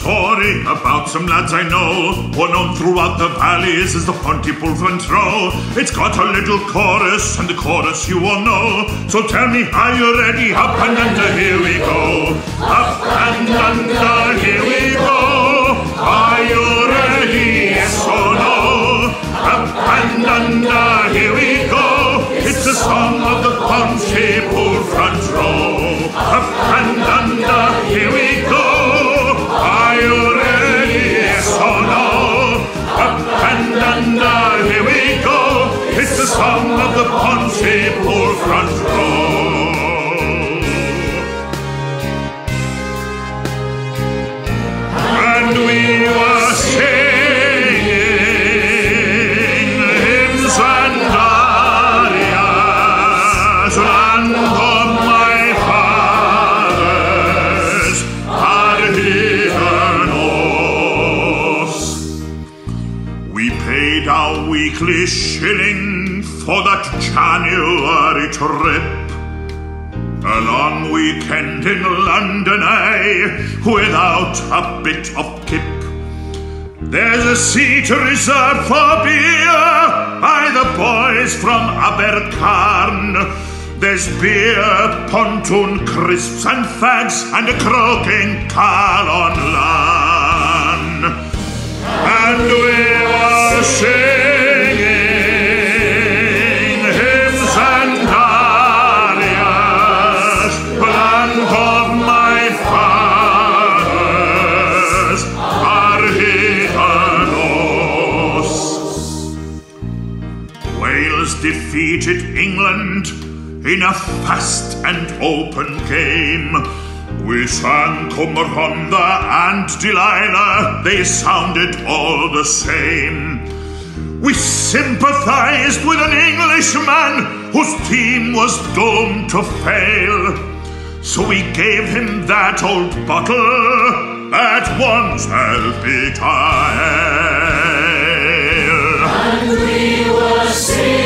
story about some lads I know, who are known throughout the valleys as the Pontypool Trow. It's got a little chorus, and the chorus you all know. So tell me, are you ready? Up and under, here we go. Up and under, here we go. Are you ready? Yes or no? Up and under, here we go. It's the song of the Pontypool front row. Up and under, here we go. Are you ready? Yes or no? Up and under, here we go. It's the song of the Pontypool front row. And we were singing hymns and arias, land of my fathers, had heathen oaths. We paid our weekly shilling for that January trip. A long weekend in London, without a bit of kip. There's a seat reserved for beer by the boys from Abercarn. There's beer, pontoon crisps and fags, and a croaking Carl on land. And we were singing hymns and arias, land of my fathers, our heathen oaths. Wales defeated England in a fast and open game. We sang Cumberhonda and Delilah, they sounded all the same. We sympathized with an Englishman whose team was doomed to fail. So we gave him that old bottle that once held bitter ale. And we were singing